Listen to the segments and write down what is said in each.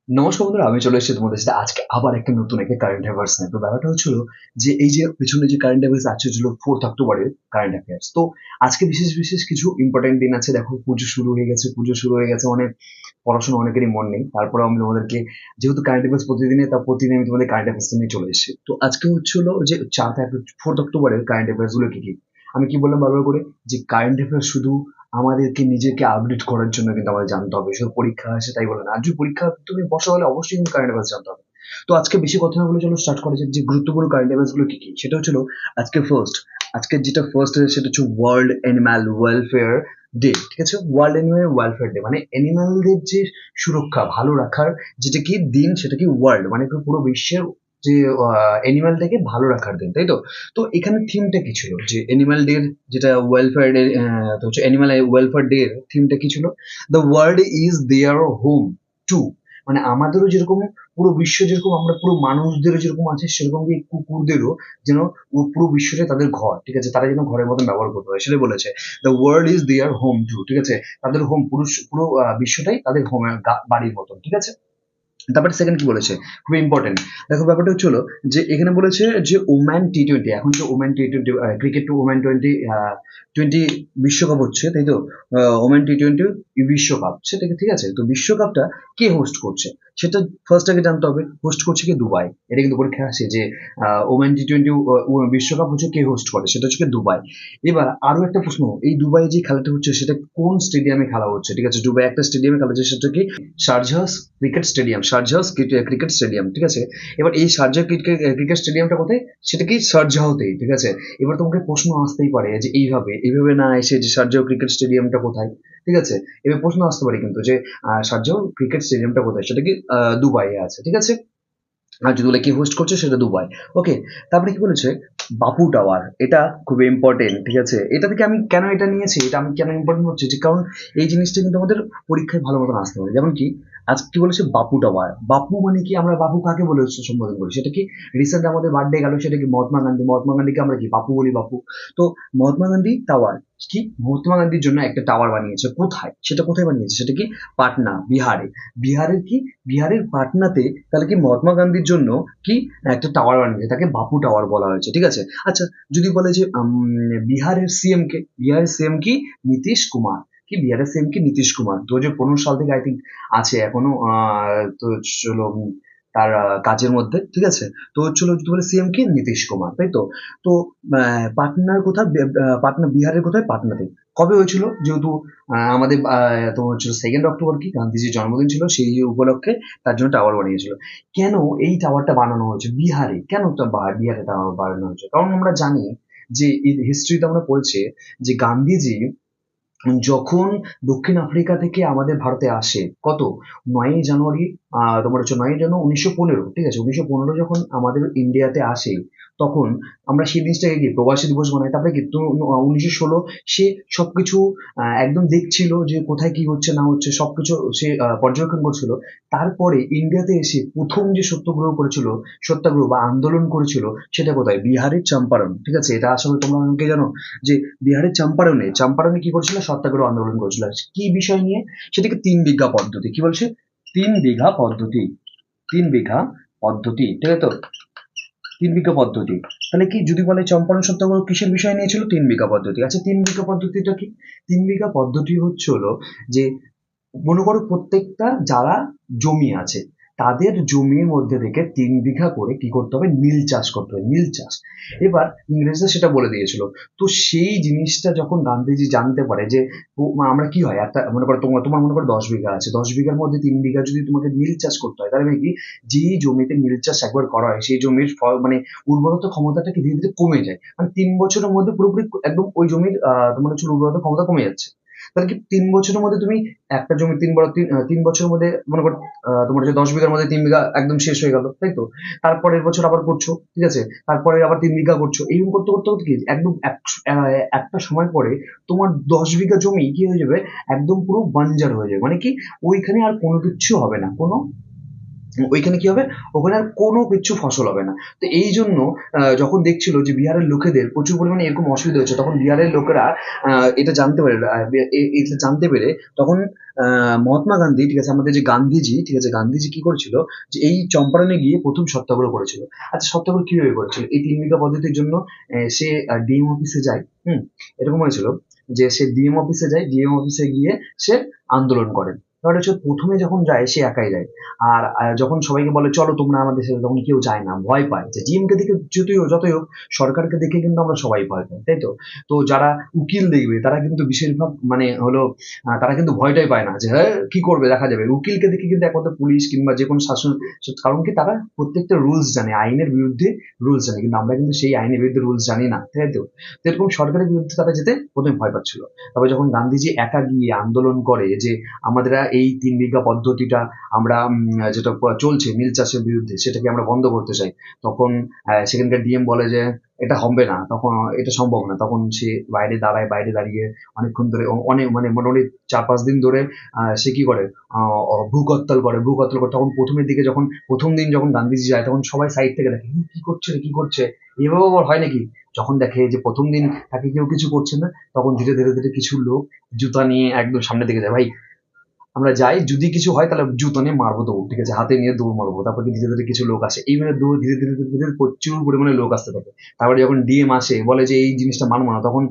নমস্কার বন্ধুরা, আমি চলে এসেছি তোমাদের সাথে আজকে আবার একটা নতুন একটা কারেন্ট অ্যাফেয়ার্স নিয়ে। তো ব্যাপারটা হচ্ছিল যে এই যে পেছনে যে কারেন্ট অ্যাফেয়ার্স আছে ছিল 4th অক্টোবরের কারেন্ট অ্যাফেয়ার্স। তো আজকে বিশেষ বিশেষ কিছু ইম্পর্টেন্ট দিন আছে। দেখো, পুজো শুরু হয়ে গেছে, অনেক পড়াশোনা অনেকেরই মন নেই। তারপরে আমি তোমাদেরকে, যেহেতু কারেন্ট অ্যাফেয়ার্স প্রতিদিনে, তা প্রতিদিন আমি তোমাদের কারেন্ট অ্যাফেয়ার্স নিয়ে চলে এসেছি। তো আজকে হচ্ছিল যে 4th অক্টোবরের কারেন্ট অ্যাফেয়ার্স গুলো কি কি। আমি কি বললাম বারবার করে, যে কারেন্ট অ্যাফেয়ার্স শুধু আমাদেরকে নিজেকে আপডেট করার জন্য কিন্তু আমাদের জানতে হবে, শুধু পরীক্ষা আসে তাই বলে না। আর যদি পরীক্ষা তুমি বসা হলে অবশ্যই কিন্তু কারেন্ট অ্যাফেয়ার্স জানতে হবে। তো আজকে বেশি কথা না বলে চলো স্টার্ট করা যাক যে গুরুত্বপূর্ণ কারেন্ট অ্যাফেয়ার্স গুলো কি কি। সেটা হচ্ছিল আজকে ফার্স্ট, আজকে যেটা ফার্স্ট আছে সেটা হচ্ছে ওয়ার্ল্ড অ্যানিম্যাল ওয়েলফেয়ার ডে। ঠিক আছে, ওয়ার্ল্ড অ্যানিম্যাল ওয়েলফেয়ার ডে মানে অ্যানিমালদের যে সুরক্ষা ভালো রাখার যেটা কি দিন, সেটা কি ওয়ার্ল্ড মানে কি পুরো বিশ্বের যে অ্যানিমালটাকে ভালো রাখার দিন, তাই তো। তো এখানে থিমটা কি ছিল, যে অ্যানিমাল ডে, যেটা ওয়েলফেয়ার ডে, তো হচ্ছে অ্যানিমাল ওয়েলফেয়ার ডে থিমটা কি ছিল, the world is their home too. মানে আমাদেরও যেরকম, পুরো বিশ্ব যেরকম, আমরা পুরো মানুষদেরও যেরকম আছে সেরকম কি কুকুরদেরও যেন পুরো বিশ্বটা তাদের ঘর, ঠিক আছে, তারা যেন ঘরের মতন ব্যবহার করতে পারে সেটাই বলেছে। The world is their home too, ঠিক আছে, তাদের হোম, পুরো পুরো বিশ্বটাই তাদের হোম, বাড়ির মতন, ঠিক আছে। তারপরে সেকেন্ড কি বলেছে, খুবই ইম্পর্টেন্ট। দেখো ব্যাপারটা হচ্ছিল যে এখানে বলেছে যে ওম্যান টি-20, এখন যে ওম্যান টি-20 ক্রিকেট টু ওম্যান টোয়েন্টি বিশ্বকাপ হচ্ছে, তাই তো। ওম্যান টি-20 বিশ্বকাপ, সেটা ঠিক আছে। তো বিশ্বকাপটা কে হোস্ট করছে সেটা ফার্স্ট আগে জানতে হবে। হোস্ট করছে কি, দুবাই। এটা কিন্তু পরীক্ষা আসে যে ওম্যান টি-20 বিশ্বকাপ হচ্ছে কে হোস্ট করে, সেটা হচ্ছে কি দুবাই। এবার আরো একটা প্রশ্ন, এই দুবাই যে খেলাটা হচ্ছে সেটা কোন স্টেডিয়ামে খেলা হচ্ছে, ঠিক আছে। দুবাই একটা স্টেডিয়ামে খেলা হচ্ছে, সেটা কি Sharjah cricket stadium, Sharjah cricket stadium, ঠিক আছে। এবার এই শারজাহ ক্রিকেট স্টেডিয়ামটা কোথায়, সেটা কি শারজাহতেই, ঠিক আছে। এবার তোমাকে প্রশ্ন আসতেই পারে যে এইভাবে এইভাবে না এসে যে শারজাহ ক্রিকেট স্টেডিয়ামটা কোথায়, ঠিক আছে। এবার প্রশ্ন আসতে পারে কিন্তু যে শারজাহ ক্রিকেট স্টেডিয়ামটা কোথায়, সেটা কি দুবাইয়ে আছে, ঠিক আছে। আর যদি বলে কি হোস্ট করছে, সেটা দুবাই। ওকে। তারপরে কি বলেছে, বাপু টাওয়ার, এটা খুবই ইম্পর্টেন্ট, ঠিক আছে। এটা থেকে আমি কেন এটা নিয়েছি, এটা আমি কেন ইম্পর্টেন্ট হচ্ছে, যে কারণ এই জিনিসটা কিন্তু আমাদের পরীক্ষায় ভালো মতন আসতে পারে। যেমন কি আজকে কি বলেছে, বাপু টাওয়ার। বাপু মানে কি, আমরা বাপু কাকে বলে সম্বোধন করি, সেটা কি রিসেন্ট আমাদের বার্থডে গেল, সেটা কি মহাত্মা গান্ধী। মহাত্মা গান্ধীকে আমরা কি বাপু বলি, বাপু। তো মহাত্মা গান্ধী টাওয়ার, কি মহাত্মা গান্ধীর জন্য একটা টাওয়ার বানিয়েছে, কোথায়, সেটা কোথায় বানিয়েছে, সেটা কি পাটনা, বিহারে। বিহারের কি, বিহারের পাটনাতে, তাহলে কি মহাত্মা গান্ধীর জন্য কি একটা টাওয়ার বানিয়েছে, তাকে বাপু টাওয়ার বলা হয়েছে, ঠিক আছে। আচ্ছা, যদি বলে যে বিহারের সিএম কে, বিহারের সিএম কি নীতিশ কুমার। কি বিহারের সিএম কি নীতিশ কুমার, 2015 সাল থেকে আই থিঙ্ক আছে এখনো। তো চলো তার কাজের মধ্যে, ঠিক আছে। তো চলো যদি বলে সিএম কি নীতিশ কুমার, তাই তো। তো পাটনার কোথায়, পাটনা বিহারের কোথায়, পাটনাতে। কবে হয়েছিল, যেহেতু আমাদের তোমার হচ্ছে 2nd অক্টোবর কি গান্ধীজির জন্মদিন ছিল, সেই উপলক্ষে তার জন্য টাওয়ার বানিয়েছিল। কেন এই টাওয়ারটা বানানো হয়েছে বিহারে, কেন বিহারে টাওয়ার বানানো হয়েছে, কারণ আমরা জানি যে হিস্ট্রিতে আমরা পড়েছি যে গান্ধীজি যখন দক্ষিণ আফ্রিকা থেকে আমাদের ভারতে আসে, কত, 9ই জানুয়ারি, তোমার হচ্ছে 9ই জানুয়ারি 1915, ঠিক আছে। 1915 যখন আমাদের ইন্ডিয়াতে আসে, তখন আমরা সেই জিনিসটাকে কি প্রবাসী দিবস বানাই। তারপরে কি 1916 সে সবকিছু একদম দেখছিল যে কোথায় কি হচ্ছে না হচ্ছে, সবকিছু সে পর্যবেক্ষণ করছিল। তারপরে ইন্ডিয়াতে এসে প্রথম যে সত্যাগ্রহ করেছিল, সত্যাগ্রহ বা আন্দোলন করেছিল, সেটা কোথায়, বিহারের চম্পারণ, ঠিক আছে। এটা আসলে তোমরা অনেকে জানো যে বিহারের চম্পারণে, চম্পারণে কি করেছিল, সত্যাগ্রহ আন্দোলন করেছিল। কি বিষয় নিয়ে, সেটাকে 3 বিঘা পদ্ধতি, কি বলছে, 3 বিঘা পদ্ধতি, 3 বিঘা পদ্ধতি, ঠিক আছে তো, 3 বিঘা পদ্ধতি। তাহলে কি যদি বলে চম্পারণ সত্যাগ্রহ কিসের বিষয় নিয়েছিল, 3 বিঘা পদ্ধতি। আচ্ছা, 3 বিঘা পদ্ধতিটা কি, 3 বিঘা পদ্ধতি হচ্ছে হলো যে, মনে করো প্রত্যেকটা যারা জমি আছে, তাদের জমির মধ্যে থেকে 3 বিঘা করে কি করতে হবে, নীল চাষ করতে হবে, নীল চাষ। এবার ইংরেজরা সেটা বলে দিয়েছিল। তো সেই জিনিসটা যখন গান্ধীজি জানতে পারে যে আমরা কি হয়, একটা মনে করো তোমার তোমার মনে করো 10 বিঘা আছে, 10 বিঘার মধ্যে 3 বিঘা যদি তোমাকে নীল চাষ করতে হয়, তাহলে মানে কি, যেই জমিতে নীল চাষ একবার করা হয় সেই জমির ফল মানে উর্বরতা ক্ষমতাটা কি ধীরে ধীরে কমে যায়, মানে 3 বছরের মধ্যে পুরোপুরি একদম ওই জমির তোমার হচ্ছে উর্বরতা ক্ষমতা কমে যাচ্ছে। তাহলে কি 3 বছরের মধ্যে তুমি একটা জমি 3 বছরের মধ্যে মনে করো তোমার হচ্ছে 10 বিঘার মধ্যে 3 বিঘা একদম শেষ হয়ে গেল, তাই তো। তারপরের বছর আবার করছো, ঠিক আছে, তারপরে আবার 3 বিঘা করছো, এইরকম করতে করতে করতে কি একদম একটা সময় পরে তোমার 10 বিঘা জমি কি হয়ে যাবে, একদম পুরো বাঞ্জার হয়ে যাবে, মানে কি ওইখানে আর কোনো কিচ্ছু হবে না, কোনো ওইখানে কি হবে, ওখানে আর কোনো কিছু ফসল হবে না। তো এই জন্য যখন দেখছিল যে বিহারের লোকেদের প্রচুর পরিমাণে এরকম অসুবিধা হচ্ছে, তখন বিহারের লোকেরা এটা জানতে পারে, এটা জানতে পেরে তখন মহাত্মা গান্ধী, ঠিক আছে, আমাদের যে গান্ধীজি, ঠিক আছে, গান্ধীজি কি করেছিল, যে এই চম্পারণে গিয়ে প্রথম সত্যাগ্রহ করেছিল। আচ্ছা, সত্যাগ্রহ কিভাবে করেছিল? এই 3 বিঘা পদ্ধতির জন্য সে ডিএম অফিসে যায়। এরকম হয়েছিল যে সে ডিএম অফিসে যায়, ডিএম অফিসে গিয়ে সে আন্দোলন করে। এবার হচ্ছে প্রথমে যখন যায় সে একাই যায়। আর যখন সবাইকে বলে চলো তোমরা আমাদের সাথে, তখন কেউ যায় না, ভয় পায় যে ডিএমকে দেখে যতই হোক সরকারকে দেখে কিন্তু আমরা সবাই ভয় পাই, তাই তো? তো যারা উকিল দেখবে তারা কিন্তু বেশিরভাগ মানে হলো তারা কিন্তু ভয়টাই পায় না, যে হ্যাঁ কি করবে দেখা যাবে। উকিলকে দেখে কিন্তু একমাত্র পুলিশ কিংবা যে কোনো শাসন, কারণ কি তারা প্রত্যেকটা রুলস জানে, আইনের বিরুদ্ধে রুলস জানে, কিন্তু আমরা কিন্তু সেই আইনের বিরুদ্ধে রুলস জানি না, তাই তো? তো এরকম সরকারের বিরুদ্ধে তারা যেতে প্রথমে ভয় পাচ্ছিল। তবে যখন গান্ধীজি একা গিয়ে আন্দোলন করে যে আমাদের এই 3 বিঘা পদ্ধতিটা আমরা যেটা চলছে নীল চাষের বিরুদ্ধে, সেটাকে আমরা বন্ধ করতে চাই, তখন সেখানকার ডিএম বলে যে এটা হবে না, তখন এটা সম্ভব না। তখন সে বাইরে দাঁড়ায়, বাইরে দাঁড়িয়ে অনেকক্ষণ ধরে অনেক মানে মোটামুটি 4-5 দিন ধরে সে কি করে, ভূকত্তল করে। তখন প্রথমের দিকে যখন প্রথম দিন যখন গান্ধীজি যায়, তখন সবাই সাইড থেকে দেখে কি করছে রে, কি করছে, এভাবে আবার হয় নাকি? যখন দেখে যে প্রথম দিন তাকে কেউ কিছু করছে না, তখন ধীরে ধীরে ধীরে কিছু লোক জুতা নিয়ে একদম সামনের দিকে যায়, ভাই আমরা যাই, যদি কিছু হয় তাহলে জুতো নিয়ে মারবো দৌড়, ঠিক আছে, হাতে নিয়ে দৌড় মারবো। তারপর ধীরে ধীরে কিছু লোক আসে, এইভাবে দৌড় ধীরে ধীরে ধীরে ধীরে প্রচুর পরিমাণে লোক আসতে থাকে। তারপরে যখন ডিএম আসে বলে যে এই জিনিসটা মানবো না, তখন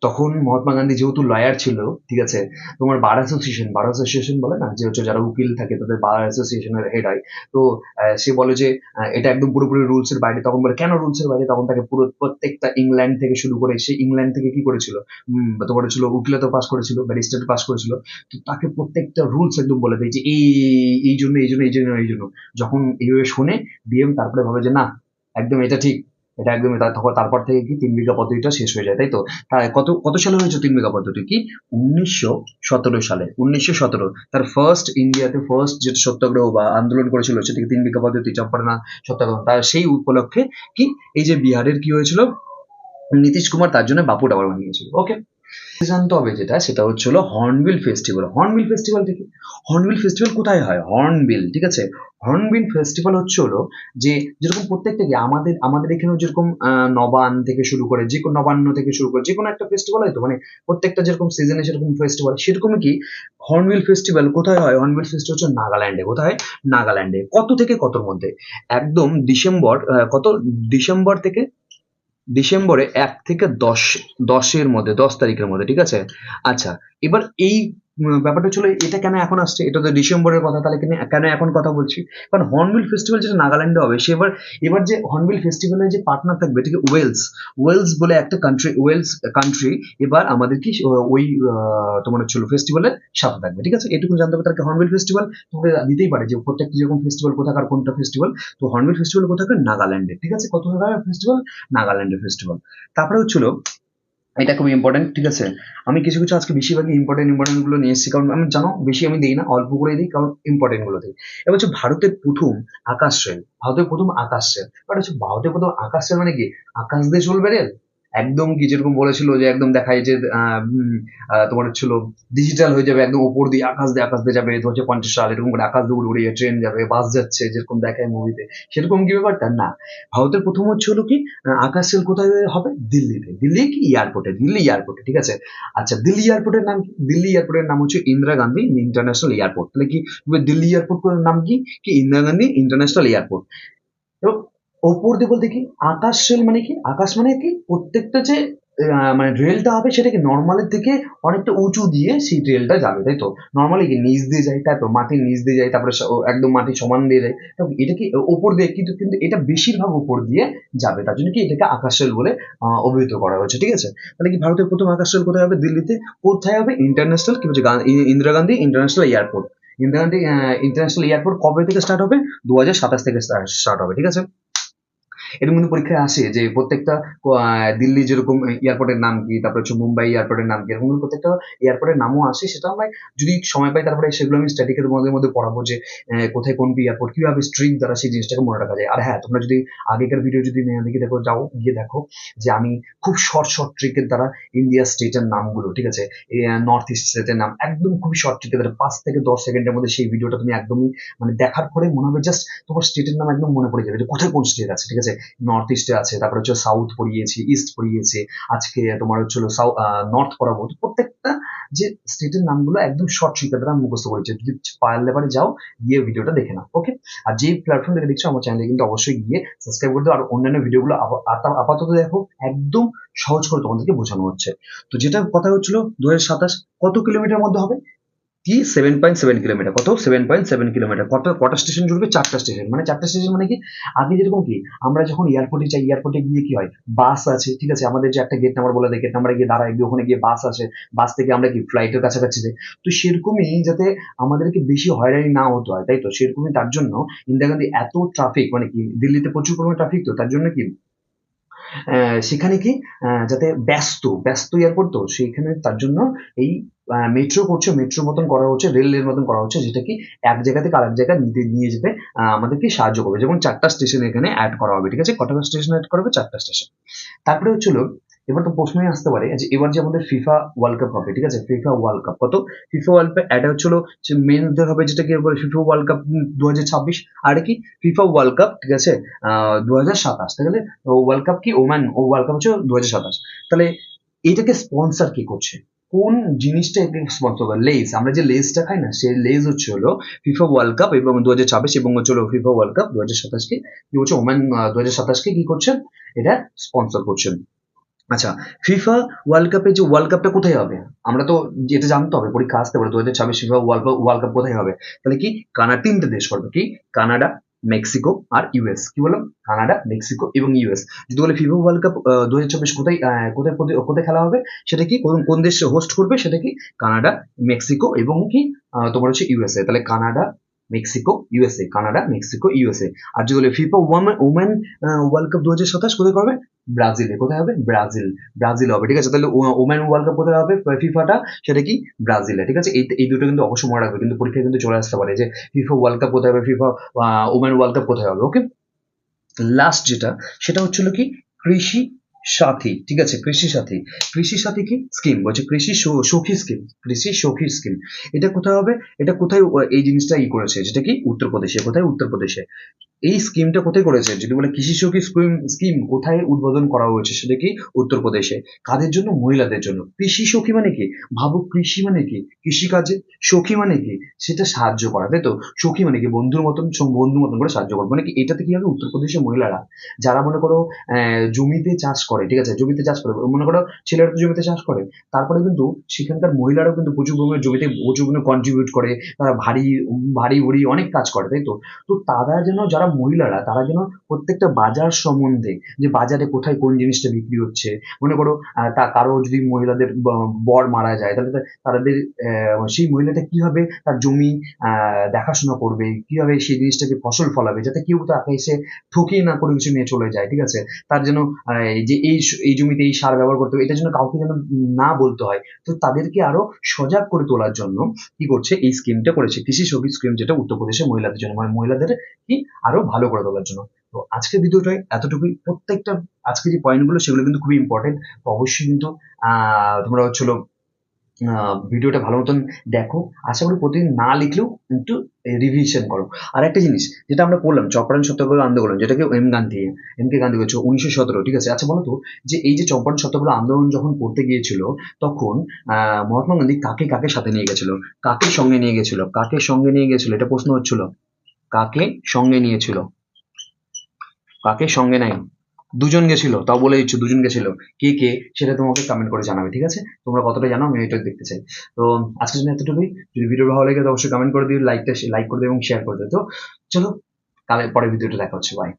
তখন মহাত্মা গান্ধী যেহেতু লয়ার ছিল, ঠিক আছে, তোমার বার অ্যাসোসিয়েশন বলে না, যে হচ্ছে যারা উকিল থাকে তাদের বার অ্যাসোসিয়েশনের হেড হয়। তো সে বলে যে এটা একদম পুরোপুরি রুলস এর বাইরে। তখন বলে কেন রুলস এর বাইরে? তখন তাকে পুরো প্রত্যেকটা ইংল্যান্ড থেকে শুরু করে, সে ইংল্যান্ড থেকে কি করেছিল, তোমার ছিল উকিলতা পাস করেছিল, ব্যারিস্টার পাস করেছিল। তো তাকে প্রত্যেকটা রুলস একদম বলে দেয় যে এই জন্য। যখন এইভাবে শুনে ডিএম, তারপরে ভাবে যে না, একদম এটা ঠিক, এটা একদমই তারপর থেকে কি 3 বিঘা পদ্ধতিটা শেষ হয়ে যায়, তাই তো? তাই কত কত সালে হয়েছে 3 বিঘা পদ্ধতি? কি 1917 সালে, 1917 তার ফার্স্ট ইন্ডিয়াতে ফার্স্ট যেটা সত্যাগ্রহ বা আন্দোলন করেছিল সেটাকে 3 বিঘা পদ্ধতি চম্পারণ সত্যাগ্রহ, তার সেই উপলক্ষে কি এই যে বিহারের কি হয়েছিল, নীতিশ কুমার তার জন্য বাপু টাওয়ার বানিয়েছিল। ওকে, জানতে হবে যেটা, সেটা হচ্ছে হলো হর্নবিল ফেস্টিভ্যাল। হর্নবিল ফেস্টিভ্যালটা কি? হর্নবিল ফেস্টিভ্যাল কোথায় হয়? হর্নবিল, ঠিক আছে, হর্নবিল ফেস্টিভ্যাল হচ্ছে হলো যে যেরকম প্রত্যেকটা কি আমাদের আমাদের এখানেও যেরকম নবান্ন থেকে শুরু করে যে কোনো নবান্ন থেকে শুরু করে যে কোনো একটা ফেস্টিভ্যাল হয় তো, মানে প্রত্যেকটা যেরকম সিজনে সেরকম ফেস্টিভ্যাল, সেরকমই কি হর্নবিল ফেস্টিভ্যাল কোথায় হয়? হর্নবিল ফেস্টিভ্যাল হচ্ছে নাগাল্যান্ডে। কোথায়? নাগাল্যান্ডে। কত থেকে কতর মধ্যে? একদম ডিসেম্বর, কত, ডিসেম্বর থেকে, ডিসেম্বরে 1 থেকে 10 এর মধ্যে, 10 তারিখের মধ্যে, ঠিক আছে। আচ্ছা, এবার এই ব্যাপারটা ছিল, এটা কেন এখন আসছে? এটা তো ডিসেম্বরের কথা, তাহলে কেন কেন এখন কথা বলছি? কারণ হর্নবিল ফেস্টিভ্যাল যেটা নাগাল্যান্ডে হবে, সে এবার এবার যে হর্নবিল ফেস্টিভ্যালের যে পার্টনার থাকবে, এটাকে ওয়েলস, ওয়েলস বলে একটা কান্ট্রি, ওয়েলস কান্ট্রি এবার আমাদের কি ওই তোমার হচ্ছে ফেস্টিভ্যালের সাথে থাকবে, ঠিক আছে। এটুকু জানতে হবে। তাকে হর্নবিল ফেস্টিভ্যাল তোমাকে দিতেই পারে যে প্রত্যেকটি যেরকম ফেস্টিভ্যাল কোথাকার, কোনটা ফেস্টিভ্যাল। তো হর্নবিল ফেস্টিভ্যাল কোথাকার? নাগাল্যান্ডে, ঠিক আছে। কোথাকার ফেস্টিভ্যাল? নাগাল্যান্ডের ফেস্টিভ্যাল। তারপরে হচ্ছিল, এটা খুব ইম্পর্টেন্ট, ঠিক আছে। আমি কিছু কিছু আজকে বেশিরভাগই ইম্পর্টেন্ট গুলো নিয়ে এসেছি, কারণ আমি জানো বেশি আমি দিই না, অল্প করে দিই, কারণ ইম্পর্টেন্ট গুলো দিই। এবার হচ্ছে ভারতের প্রথম আকাশ রেল। ভারতের প্রথম আকাশ রেল, বাট হচ্ছে ভারতের প্রথম আকাশ রেল মানে কি? আকাশ দিয়ে চলবে রেল, একদম কি যেরকম বলেছিল যে একদম দেখায় যে তোমার হচ্ছিল ডিজিটাল হয়ে যাবে, একদম উপর দিয়ে আকাশ দিয়ে যাবে, তো হচ্ছে 50 সাল এরকম করে আকাশ দিয়ে উড়ে ট্রেন যাবে, বাস যাচ্ছে, যেরকম দেখায় মুভিতে, সেরকম কি ব্যাপারটা না। ভারতের প্রথম হচ্ছে হলো কি আকাশ রেল কোথায় হবে? দিল্লিতে। দিল্লি কি এয়ারপোর্টে, দিল্লি এয়ারপোর্টে, ঠিক আছে। আচ্ছা, দিল্লি এয়ারপোর্টের নাম কি? দিল্লি এয়ারপোর্টের নাম হচ্ছে ইন্দিরা গান্ধী ইন্টারন্যাশনাল এয়ারপোর্ট। তাহলে কি দিল্লি এয়ারপোর্ট নাম কি? কি ইন্দিরা গান্ধী ইন্টারন্যাশনাল এয়ারপোর্ট। এবং ওপর দিয়ে বলতে কি আকাশ রেল মানে কি? আকাশ মানে কি প্রত্যেকটা যে মানে রেলটা হবে সেটা কি নর্মালের থেকে অনেকটা উঁচু দিয়ে সেই রেলটা যাবে, তাই তো? নর্মালি কি নিচ দিয়ে যায়, তারপর মাটির নিচ দিয়ে যায়, তারপরে একদম মাটি সমান দিয়ে যায়। তো এটা কি ওপর দিয়ে, কিন্তু কিন্তু এটা বেশিরভাগ উপর দিয়ে যাবে, তার জন্য কি এটাকে আকাশ রেল বলে অভিহিত করা হয়েছে, ঠিক আছে। তাহলে কি ভারতের প্রথম আকাশ রেল কোথায় হবে? দিল্লিতে। কোথায় হবে? ইন্টারন্যাশনাল কি বলছে, Indira Gandhi international airport. Indira Gandhi international airport কবে থেকে স্টার্ট হবে? 2027 থেকে স্টার্ট হবে, ঠিক আছে। এরকম কিন্তু পরীক্ষায় আসে যে প্রত্যেকটা দিল্লি যেরকম এয়ারপোর্টের নাম কি, তারপর হচ্ছে মুম্বাই এয়ারপোর্টের নাম কি, এরকম কিন্তু প্রত্যেকটা এয়ারপোর্টের নামও আসে। সেটা আমরা যদি সময় পাই তারপরে সেগুলো আমি স্ট্যাটিকের মধ্যে পড়াবো যে কোথায় কোন এয়ারপোর্ট, কিভাবে স্ট্রিক দ্বারা সেই জিনিসটাকে মনে রাখা যায়। আর হ্যাঁ, তোমরা যদি আগেকার ভিডিও যদি দেখে দেখো, যাও গিয়ে দেখো যে আমি খুব শর্ট শর্ট ট্রিকের দ্বারা ইন্ডিয়া স্টেটের নামগুলো, ঠিক আছে, নর্থ ইস্ট স্টেটের নাম একদম খুবই শর্ট ট্রিকের দ্বারা 5 থেকে 10 সেকেন্ডের মধ্যে সেই ভিডিওটা তুমি একদমই মানে দেখার পরে মনে হবে জাস্ট তোমার স্টেটের নাম একদম মনে পড়ে যাবে যে কোথায় কোন স্টেট আছে, ঠিক আছে। নর্থ ইস্টে আছে, তারপরে হচ্ছে সাউথ পড়িয়েছি, ইস্ট পড়িয়েছি, আজকে তোমার হচ্ছে নর্থ পড়াবো। তো প্রত্যেকটা যে স্টেটের নামগুলো একদম শর্ট ট্রিকের দ্বারা মুখস্থ করেছে। যদি পারলে পারে যাও গিয়ে ভিডিওটা দেখে নাও, ওকে। আর যে প্ল্যাটফর্ম থেকে দেখছো আমার চ্যানেলে কিন্তু অবশ্যই গিয়ে সাবস্ক্রাইব করে দাও। আর অন্যান্য ভিডিওগুলো আপাতত দেখো, একদম সহজ করে তোমাদেরকে বোঝানো হচ্ছে। তো যেটা কথা হচ্ছিল 2027 কত কিলোমিটার মধ্যে হবে, কি 7.7 কিলোমিটার। কত? 7.7 কিলোমিটার। কটা স্টেশন জুড়বে? 4টা স্টেশন। মানে 4টা স্টেশন মানে কি, আগে যেরকম কি আমরা যখন এয়ারপোর্টে যাই, এয়ারপোর্টে গিয়ে কি হয়, বাস আছে, ঠিক আছে, আমাদের যে একটা গেট নাম্বার বলে দেয়, গেট নাম্বারে গিয়ে দাঁড়ায়, গিয়ে ওখানে গিয়ে বাস আছে, বাস থেকে আমরা কি ফ্লাইটের কাছাকাছি যাই। তো সেরকমই যাতে আমাদেরকে বেশি হয়রানি না হতে হয়, তাই তো, সেরকমই তার জন্য ইন্দিরা গান্ধী এত ট্রাফিক, মানে কি দিল্লিতে প্রচুর পরিমাণে ট্রাফিক, তো তার জন্য কি সেখানে কি যাতে ব্যস্ত ব্যস্ত এয়ারপোর্ট, তো সেইখানে তার জন্য এই মেট্রো করছে, মেট্রোর মতন করা হচ্ছে, রেলের মতন করা হচ্ছে, যেটা কি এক জায়গা থেকে আরেক জায়গায় নিয়ে যেতে আমাদেরকে সাহায্য করবে। যেমন 4টা স্টেশন এখানে অ্যাড করা হবে, ঠিক আছে। কটা স্টেশন অ্যাড করা হবে? 4টা স্টেশন। তারপরে হচ্ছিল, এবার তো প্রশ্নই আসতে পারে যে এবার যে আমাদের ফিফা ওয়ার্ল্ড কাপ হবে, ঠিক আছে, ফিফা ওয়ার্ল্ড কাপ কত, ফিফা ওয়ার্ল্ড কাপ এটা হচ্ছিল যে মেনদের হবে, যেটা কি বলে ফিফা ওয়ার্ল্ড কাপ 2026। আর কি ফিফা ওয়ার্ল্ড কাপ, ঠিক আছে, 2027। তাহলে ওয়ার্ল্ড কাপ কি ওমান, ও ওয়ার্ল্ড কাপ হচ্ছে 2027। তাহলে এইটাকে স্পন্সর কি করছে, কোন জিনিসটা স্পন্সর করে? লেজ, আমরা যে লেজটা খাই না, সেই লেজ হচ্ছে হলো ফিফা ওয়ার্ল্ড কাপ এবং 2026, এবং হচ্ছে ফিফা ওয়ার্ল্ড কাপ 2027 কে কি হচ্ছে, ওমান 2027 কে কি করছেন, এটা স্পন্সর করছেন। আচ্ছা, ফিফা ওয়ার্ল্ড কাপে যে ওয়ার্ল্ড কাপটা কোথায় হবে, আমরা তো যেটা জানতে হবে, পরীক্ষা আসতে পারে 2026 ফিফা ওয়ার্ল্ড কাপ কোথায় হবে। তাহলে কি 3টে দেশ করবে, কি কানাডা, মেক্সিকো আর ইউএস। কি বললাম? কানাডা, মেক্সিকো এবং ইউএস। যদি বলে ফিফা ওয়ার্ল্ড কাপ 2026 কোথায় কোথায় কোথায় খেলা হবে, সেটা কি কোন কোন দেশ হোস্ট করবে, সেটা কি কানাডা, মেক্সিকো এবং কি তোমার হচ্ছে ইউএসএ। তাহলে Canada, Mexico, USA, Canada, Mexico, USA. আর যদি বলে ফিফা ওমেন ওয়ার্ল্ড কাপ 2027 কোথায় করবে, ব্রাজিলে। কোথায় হবে? ব্রাজিল, ব্রাজিল হবে, ঠিক আছে। তাহলে ওমেন ওয়ার্ল্ড কাপ কোথায় হবে ফিফাটা, সেটা কি ব্রাজিলে, ঠিক আছে। এই দুটো কিন্তু অবশ্যই মনে রাখবে, কিন্তু পরীক্ষায় কিন্তু চলে আসতে পারে যে ফিফা ওয়ার্ল্ড কাপ কোথায় হবে, ফিফা ওমেন ওয়ার্ল্ড কাপ কোথায় হবে, ওকে। লাস্ট যেটা, সেটা হচ্ছিল কি কৃষি সাথী, ঠিক আছে, কৃষি সাথী। কৃষি সাথী কি স্কিম বলছে, কৃষি সখী স্কিম, কৃষি সখী স্কিম। এটা কোথায় হবে, এটা কোথায় এই জিনিসটা করেছে, যেটা কি উত্তরপ্রদেশে। কোথায়? উত্তরপ্রদেশে। এই স্কিমটা কোথায় করেছে, যদি বলে কৃষি সখী স্কিম কোথায় উদ্বোধন করা হয়েছে, সেটা কি উত্তরপ্রদেশে। কাদের জন্য? মহিলাদের জন্য। কৃষি সখী মানে কি, ভাবো, কৃষি মানে কি, কৃষিকাজে, সখী মানে কি, সেটা সাহায্য করা, তাই তো। সখী মানে কি বন্ধুর মতন, বন্ধু মতন করে সাহায্য করবে। মানে কি এটাতে কি হবে, উত্তরপ্রদেশের মহিলারা যারা মনে করো জমিতে চাষ করে, ঠিক আছে, জমিতে চাষ করে, মনে করো ছেলেরা তো জমিতে চাষ করে, তারপরে কিন্তু সেখানকার মহিলারাও কিন্তু প্রচুর পরিমাণে জমিতে প্রচুর পরিমাণে কন্ট্রিবিউট করে, তারা ভারী ভারী ভুড়ি অনেক কাজ করে, তাই তো। তো তারা যেন, যারা মহিলারা, তারা যেন প্রত্যেকটা বাজার সম্বন্ধে, যে বাজারে কোথায় কোন জিনিসটা বিক্রি হচ্ছে, মনে করো তা কারো যদি মহিলাদের বর মারা যায়, তাহলে তাদের সেই মহিলাটা কিভাবে তার জমি দেখাশোনা করবে, কিভাবে সেই জিনিসটাকে ফসল ফলাবে, যাতে কেউ তাকে এসে ঠকিয়ে না করে কিছু নিয়ে চলে যায়, ঠিক আছে। তার যেন যে এই জমিতে এই সার ব্যবহার করতে হবে, এটা যেন কাউকে যেন না বলতে হয়। তো তাদেরকে আরো সজাগ করে তোলার জন্য কি করছে, এই স্কিমটা করেছে, কৃষি সখী স্কিম, যেটা উত্তরপ্রদেশের মহিলাদের জন্য, মানে মহিলাদের কি আরো ভালো করে তোলার জন্য। তো আজকের ভিডিওটাই এতটুকুই। প্রত্যেকটা আজকে যে পয়েন্টগুলো, সেগুলো কিন্তু খুবই ইম্পর্টেন্ট। তো অবশ্যই কিন্তু তোমরা হচ্ছিল ভিডিওটা ভালো মতন দেখো। আশা করি প্রতিদিন না লিখলেও একটু রিভিশন করো। আর একটা জিনিস যেটা আমরা পড়লাম, চম্পারণ সত্যাগ্রহ আন্দোলন, যেটাকে এম কে গান্ধী হচ্ছে 1917, ঠিক আছে। আচ্ছা বলো তো, যে এই যে চম্পারণ সত্যাগ্রহ আন্দোলন যখন করতে গিয়েছিল, তখন মহাত্মা গান্ধী কাকে কাকে সাথে নিয়ে গেছিল, কাকে সঙ্গে নিয়ে গেছিল, কাকে সঙ্গে নিয়ে গেছিল, এটা প্রশ্ন হচ্ছিল। কাকে সঙ্গে নিয়েছিল, কাকে সঙ্গে নাই? দুজন গেছিল, তাও বলে দিচ্ছ, দুজন গেছিল। কে কে সেটা তোমাকে কমেন্ট করে জানাবে, ঠিক আছে। তোমরা কতটা জানো আমি এটা দেখতে চাই। তো আজকের জন্য এতটুকুই। যদি ভিডিও ভালো লাগে তো অবশ্যই কমেন্ট করে দিও, লাইক করে দিও এবং শেয়ার করে দিও। তো চলো, কালের পরে ভিডিওটা দেখা হচ্ছে, বাই।